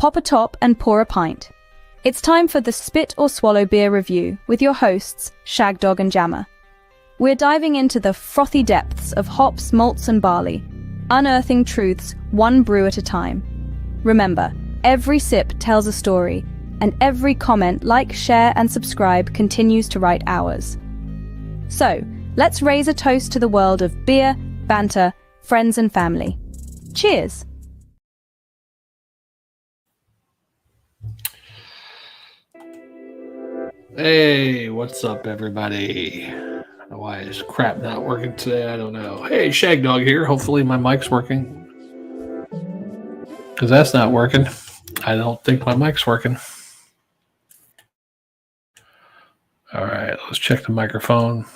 pop a top and pour a pint. It's time for the Spit or Swallow Beer Review with your hosts, Shagdog and Jammer. We're diving into the frothy depths of hops, malts, and barley, unearthing truths one brew at a time. Remember, every sip tells a story, and every comment, like, share, and subscribe continues to write ours. So, let's raise a toast to the world of beer, banter, friends, and family. Cheers! Hey, what's up, everybody? Why is crap not working today? I don't know. Hey, Shagdog here. Hopefully my mic's working. Because that's not working. I don't think my mic's working. All right, let's check the microphone.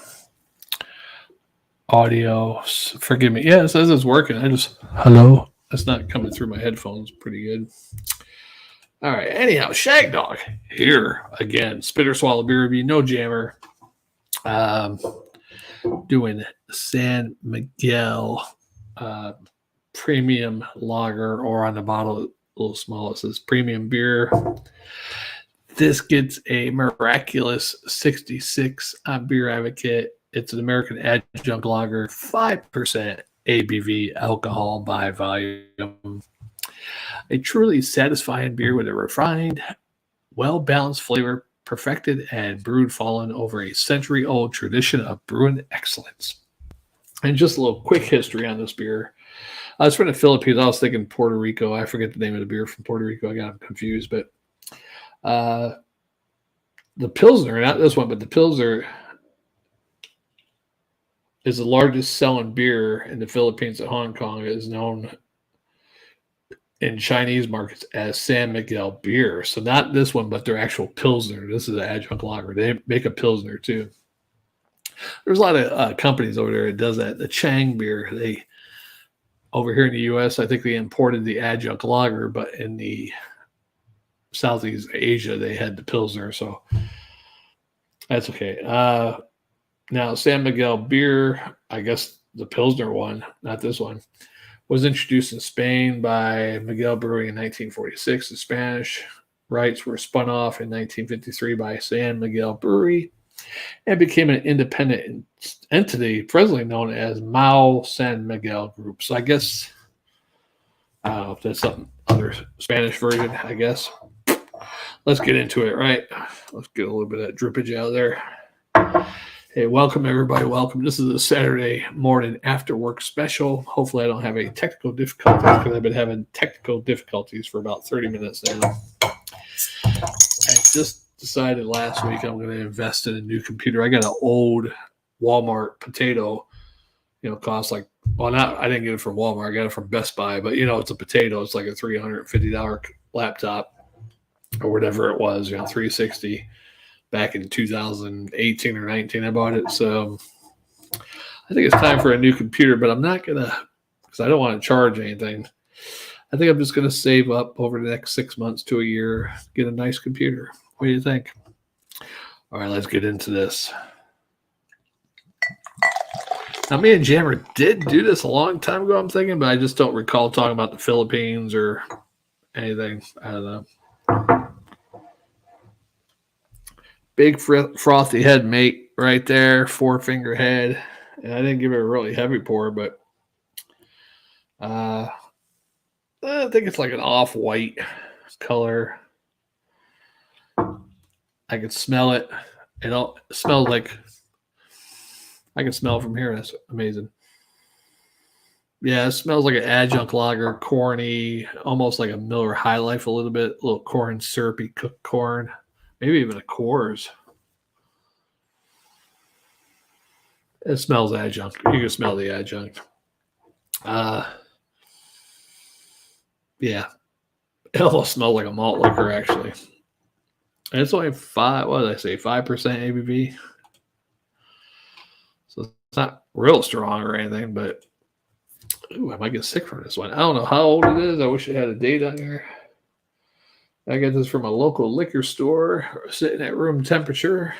Audio. Forgive me. Yeah, it says it's working. Hello? That's not coming through my headphones. Pretty good. All right. Anyhow, Shagdog here again. Spit or Swallow Beer Review. No jammer. Doing San Miguel Premium Lager, or on the bottle, a little small, it says Premium Beer. This gets a miraculous 66 on Beer Advocate. It's an American adjunct lager, 5% ABV alcohol by volume. A truly satisfying beer with a refined, well-balanced flavor, perfected and brewed following over a century-old tradition of brewing excellence. And just a little quick history on this beer. I was from the Philippines. I was thinking Puerto Rico. I forget the name of the beer from Puerto Rico. I got them confused. But the Pilsner, not this one, but the Pilsner is the largest selling beer in the Philippines and Hong Kong. It is known in Chinese markets as San Miguel beer. So not this one, but their actual Pilsner. This is an adjunct lager. They make a Pilsner too. There's a lot of companies over there that does that. The Chang beer, they over here in the U.S., I think they imported the adjunct lager, but in the Southeast Asia, they had the Pilsner. So that's okay. Now, San Miguel beer, I guess the Pilsner one, not this one, was introduced in Spain by Miguel Brewing in 1946. The Spanish rights were spun off in 1953 by San Miguel Brewery and became an independent entity presently known as Mao San Miguel Group. So I guess, I don't know if that's some other Spanish version, I guess. Let's get into it, right? Let's get a little bit of that drippage out of there. Hey, welcome, everybody. Welcome. This is a Saturday morning after work special. Hopefully I don't have any technical difficulties because I've been having technical difficulties for about 30 minutes now. I just decided last week I'm going to invest in a new computer. I got an old Walmart potato, costs like, well, I didn't get it from Walmart. I got it from Best Buy, but, it's a potato. It's like a $350 laptop or whatever it was, 360. Back in 2018 or 19, I bought it. So I think it's time for a new computer, but I'm not going to, because I don't want to charge anything. I think I'm just going to save up over the next 6 months to a year, get a nice computer. What do you think? All right, let's get into this. Now, me and Jammer did do this a long time ago, I'm thinking, but I just don't recall talking about the Philippines or anything. I don't know. Big frothy head, mate, right there, 4-finger head. And I didn't give it a really heavy pour, but I think it's like an off-white color. I can smell it. It smells like, I can smell it from here. That's amazing. Yeah, it smells like an adjunct lager, corny, almost like a Miller High Life a little bit, a little corn syrupy, cooked corn. Maybe even a Coors. It smells adjunct. You can smell the adjunct. Yeah. It almost smells like a malt liquor, actually. And it's only 5% ABV. So it's not real strong or anything, but I might get sick from this one. I don't know how old it is. I wish it had a date on here. I got this from a local liquor store, sitting at room temperature.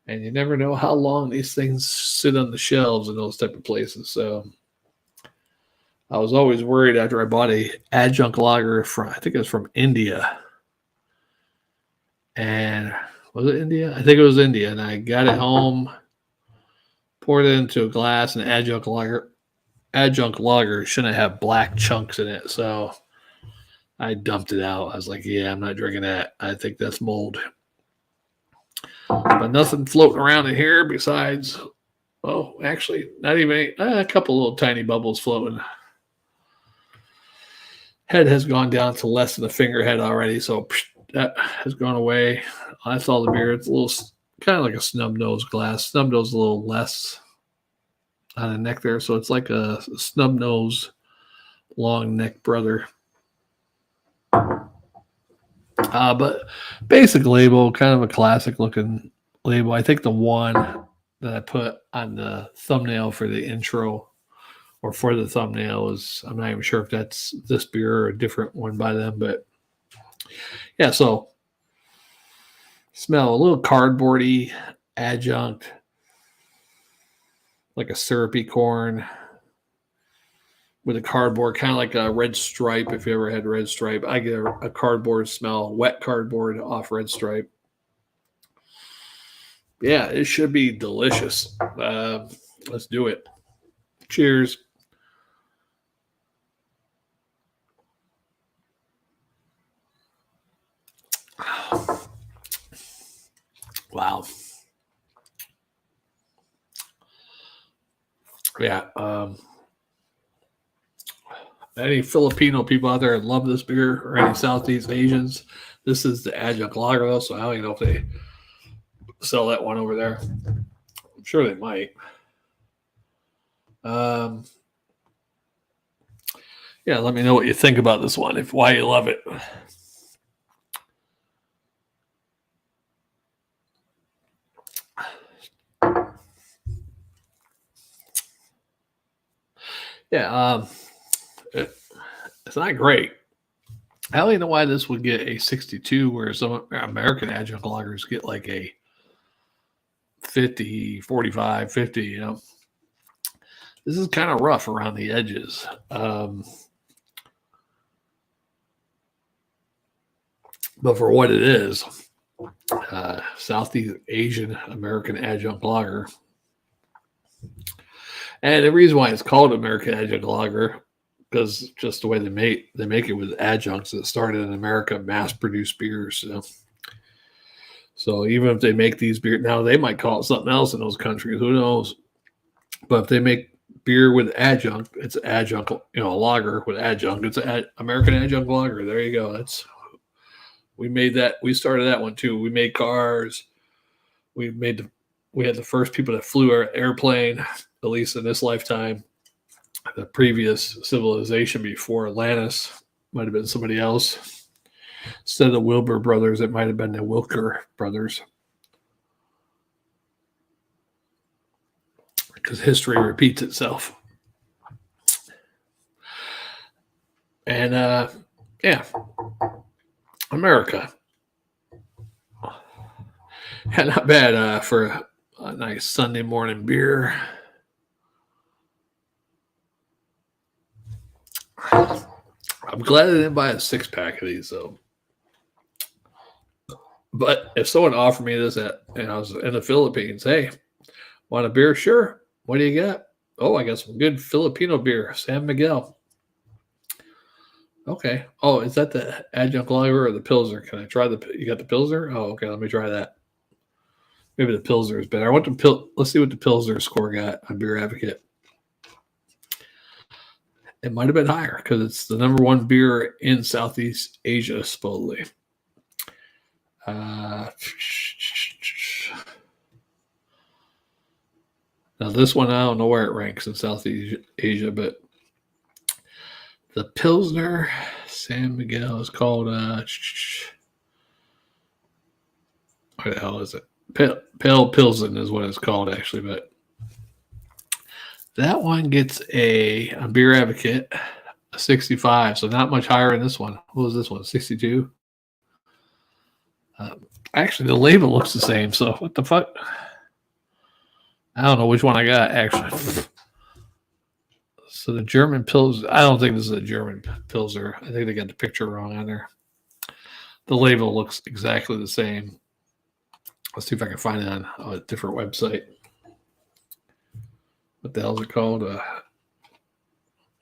And you never know how long these things sit on the shelves in those type of places. So I was always worried after I bought a adjunct lager from, I think it was from India. And was it India? I think it was India. And I got it home, poured it into a glass, and adjunct lager shouldn't have black chunks in it. So I dumped it out. I was like, yeah, I'm not drinking that. I think that's mold. But nothing floating around in here besides, oh, actually, not even a couple little tiny bubbles floating. Head has gone down to less than a finger head already, so that has gone away. That's all the beer. It's a little kind of like a snub nose glass. Snub nose a little less on the neck there, so it's like a snub nose long neck brother. But basic label, kind of a classic looking label. I think the one that I put on the thumbnail for the intro or for the thumbnail is, I'm not even sure if that's this beer or a different one by them, but yeah, so smell a little cardboardy, adjunct, like a syrupy corn with a cardboard, kind of like a red stripe. If you ever had red stripe, I get a cardboard smell, wet cardboard off red stripe. Yeah, it should be delicious. Let's do it. Cheers. Wow. Yeah. Any Filipino people out there love this beer, or any Southeast Asians, this is the adjunct lager, though, so I don't even know if they sell that one over there. I'm sure they might. Yeah, let me know what you think about this one, why you love it. Yeah, it's not great. I don't even know why this would get a 62, where some American adjunct lagers get like a 50, 45, 50, you know. This is kind of rough around the edges. But for what it is, Southeast Asian American adjunct lager. And the reason why it's called American adjunct lager, because just the way they make it with adjuncts that started in America, mass-produced beers. So even if they make these beer now, they might call it something else in those countries. Who knows? But if they make beer with adjunct, it's adjunct. You know, a lager with adjunct. It's an American adjunct lager. There you go. We made that. We started that one too. We made cars. We had the first people that flew our airplane, at least in this lifetime. The previous civilization before Atlantis might have been somebody else. Instead of the Wilbur brothers, it might have been the Wilker brothers. Because history repeats itself. And yeah, America. Yeah, not bad for a nice Sunday morning beer. I'm glad I didn't buy a 6-pack of these, though. But if someone offered me this I was in the Philippines, hey, want a beer? Sure. What do you got? Oh, I got some good Filipino beer, San Miguel. Okay. Oh, is that the adjunct lager or the Pilsner? Can I try you got the Pilsner? Oh, okay. Let me try that. Maybe the Pilsner is better. Let's see what the Pilsner score got on Beer Advocate. It might have been higher because it's the number one beer in Southeast Asia, supposedly. Now this one, I don't know where it ranks in Southeast Asia, but the Pilsner San Miguel is called what the hell is it? Pale Pilsen is what it's called, actually, but that one gets on Beer Advocate a 65, so not much higher in this one. What was this one? 62? Actually, the label looks the same, so what the fuck? I don't know which one I got, actually. So the German Pilsner, I don't think this is a German Pilsner. I think they got the picture wrong on there. The label looks exactly the same. Let's see if I can find it on a different website. What the hell is it called? Of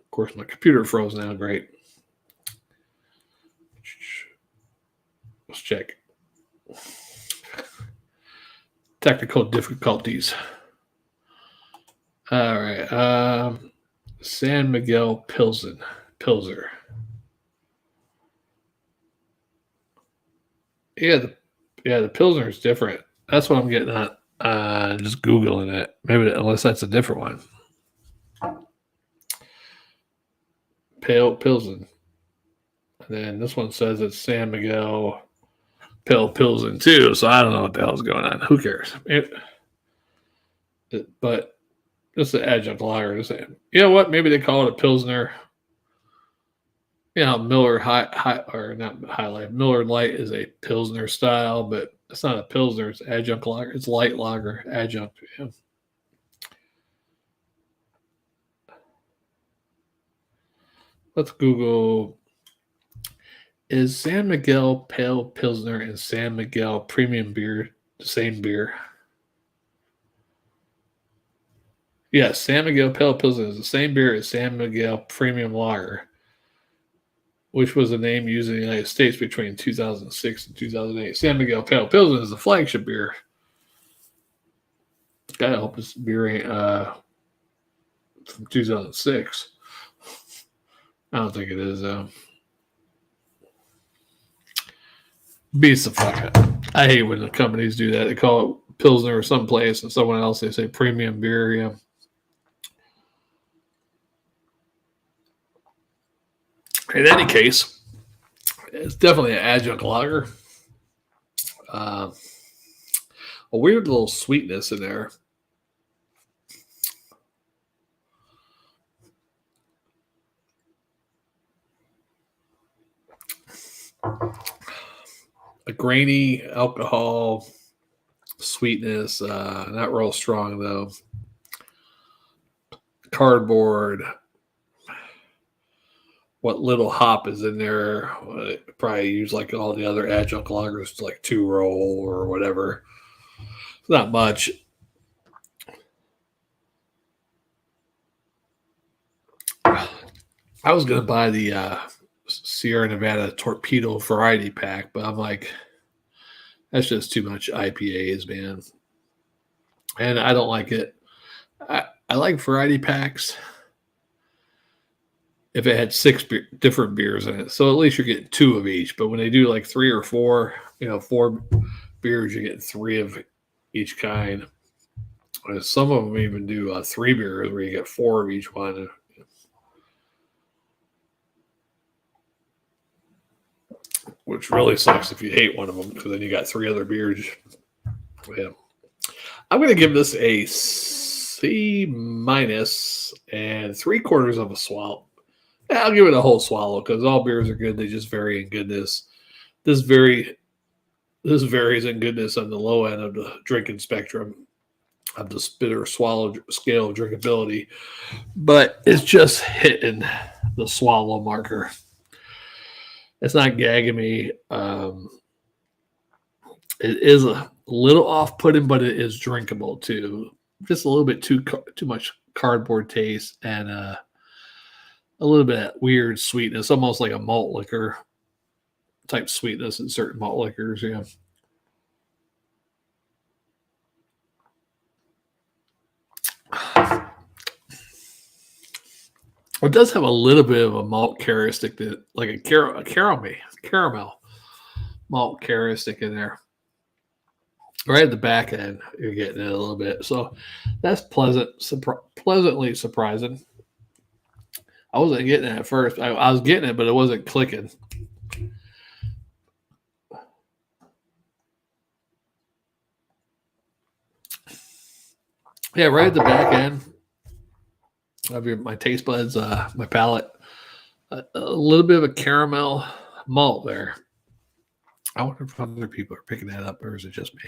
course, my computer froze now. Great. Let's check. Technical difficulties. All right. San Miguel Pilsner. Yeah, the Pilsner is different. That's what I'm getting at. Just Googling it. Maybe unless that's a different one. Pale Pilsen. And then this one says it's San Miguel Pale Pilsen too. So I don't know what the hell's going on. Who cares? But just an adjunct lager. You know what? Maybe they call it a Pilsner. You know, Miller High or not High Life. Miller Light is a Pilsner style, but it's not a Pilsner. It's adjunct lager. It's light lager adjunct. Yeah. Let's Google. Is San Miguel Pale Pilsner and San Miguel Premium Beer the same beer? Yes, San Miguel Pale Pilsner is the same beer as San Miguel Premium Lager, which was the name used in the United States between 2006 and 2008. San Miguel Pale Pilsner is the flagship beer. God, I hope this beer ain't from 2006. I don't think it is, though. Beats the fuck out. I hate when the companies do that. They call it Pilsner or someplace, and someone else they say premium beer. Yeah. In any case, it's definitely an adjunct lager. A weird little sweetness in there. A grainy alcohol sweetness, not real strong though. Cardboard. What little hop is in there? Probably use like all the other adjunct lagers, like 2-roll or whatever. It's not much. I was gonna buy the Sierra Nevada Torpedo Variety Pack, but I'm like, that's just too much IPAs, man. And I don't like it. I like variety packs if it had 6 different beers in it. So at least you're getting 2 of each. But when they do like 3 or 4, 4 beers, you're getting 3 of each kind. And some of them even do 3 beers where you get 4 of each one. Which really sucks if you hate one of them, because then you got 3 other beers. Yeah. I'm going to give this a C- and 3/4 of a swallow. Yeah, I'll give it a whole swallow because all beers are good. They just vary in goodness. This varies in goodness on the low end of the drinking spectrum of the bitter swallow scale of drinkability, but it's just hitting the swallow marker. It's not gagging me. It is a little off-putting, but it is drinkable too. Just a little bit too much cardboard taste and a little bit of weird sweetness, almost like a malt liquor type sweetness in certain malt liquors. Yeah. It does have a little bit of a malt characteristic, that like a caramel malt characteristic in there. Right at the back end, you're getting it a little bit. So that's pleasantly surprising. I wasn't getting it at first. I was getting it, but it wasn't clicking. Yeah, right at the back end of my taste buds, my palate, a little bit of a caramel malt there. I wonder if other people are picking that up, or is it just me?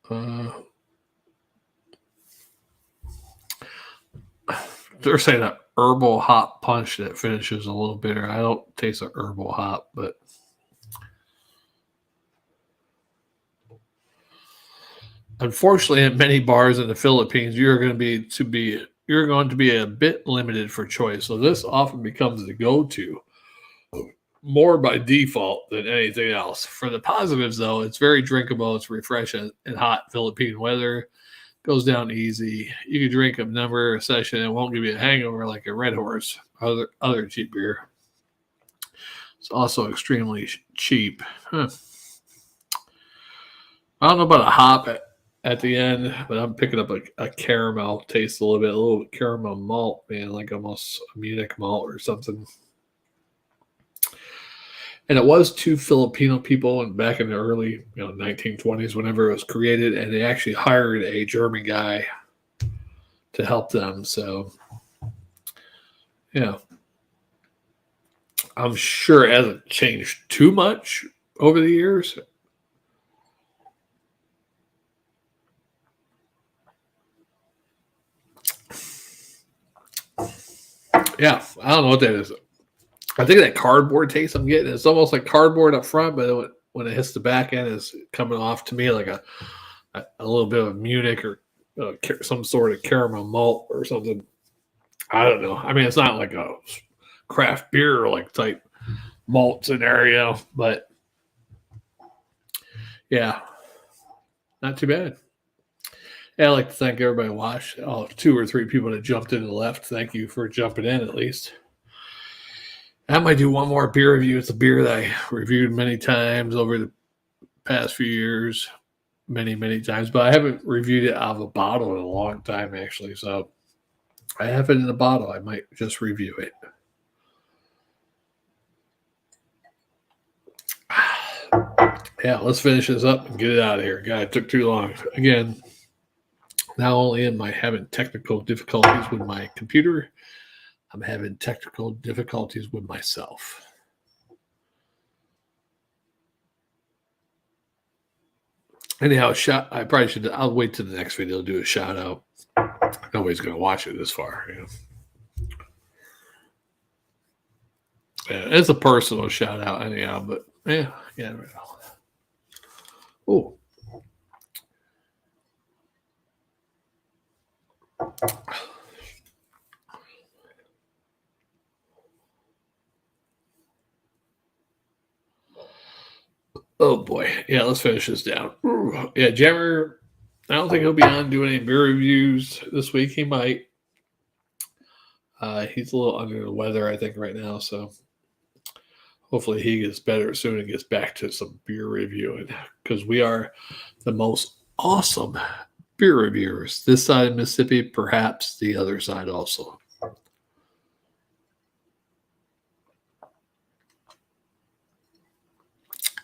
Uh, they're saying a herbal hop punch that finishes a little bitter. I don't taste a herbal hop, but unfortunately, at many bars in the Philippines, you're going to be a bit limited for choice. So this often becomes the go-to, more by default than anything else. For the positives, though, it's very drinkable. It's refreshing in hot Philippine weather. Goes down easy. You can drink a number a session. It won't give you a hangover like a Red Horse or other cheap beer. It's also extremely cheap. I don't know about a hop at the end, but I'm picking up a caramel taste a little bit caramel malt, man, like almost a Munich malt or something. And it was two Filipino people and back in the early 1920s, whenever it was created, and they actually hired a German guy to help them. So, yeah, I'm sure it hasn't changed too much over the years. Yeah, I don't know what that is. I think that cardboard taste I'm getting, it's almost like cardboard up front, but when it hits the back end, it's coming off to me like a little bit of Munich or some sort of caramel malt or something. I don't know. I mean, it's not like a craft beer like type malt scenario, but yeah, not too bad. Yeah, I'd like to thank everybody who watched. Oh, 2 or 3 people that jumped in the left. Thank you for jumping in at least. I might do one more beer review. It's a beer that I reviewed many times over the past few years, many times, but I haven't reviewed it out of a bottle in a long time, actually. So I have it in a bottle. I might just review it. Yeah, let's finish this up and get it out of here. God, it took too long. Again, not only am I having technical difficulties with my computer, I'm having technical difficulties with myself. Anyhow, I probably should. I'll wait till the next video to do a shout out. Nobody's going to watch it this far. Yeah, it's a personal shout out, anyhow. But yeah. Oh. Oh boy. Yeah, let's finish this down. Ooh. Yeah, Jammer, I don't think he'll be on doing any beer reviews this week. He might. He's a little under the weather, I think, right now. So hopefully he gets better soon and gets back to some beer reviewing, because we are the most awesome beer reviewers this side of Mississippi, perhaps the other side also.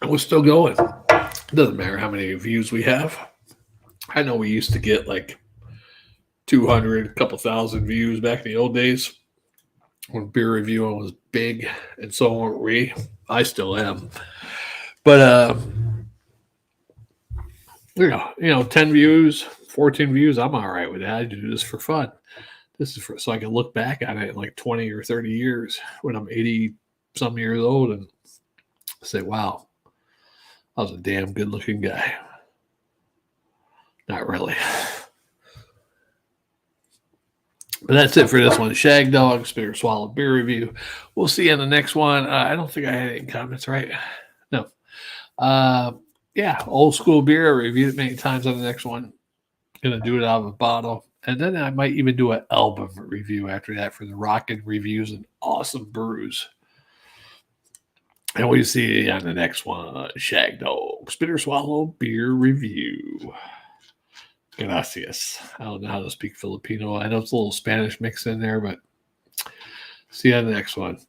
And we're still going. It doesn't matter how many views we have. I know we used to get like 200, a couple thousand views back in the old days when beer reviewing was big, and so weren't we. I still am. But 10 views, 14 views, I'm all right with that. I do this for fun. This is so I can look back on it in like 20 or 30 years when I'm 80 some years old and say, wow, I was a damn good looking guy. Not really. But that's it for this one. Shagdog, Spit or Swallow beer review. We'll see you in the next one. I don't think I had any comments, right? No. Yeah, old school beer. I reviewed it many times on the next one. Going to do it out of a bottle. And then I might even do an album review after that for the Rockin' Reviews and Awesome Brews. And we'll see you on the next one. Shagdog, Spit or Swallow beer review. Gracias. I don't know how to speak Filipino. I know it's a little Spanish mix in there, but see you on the next one.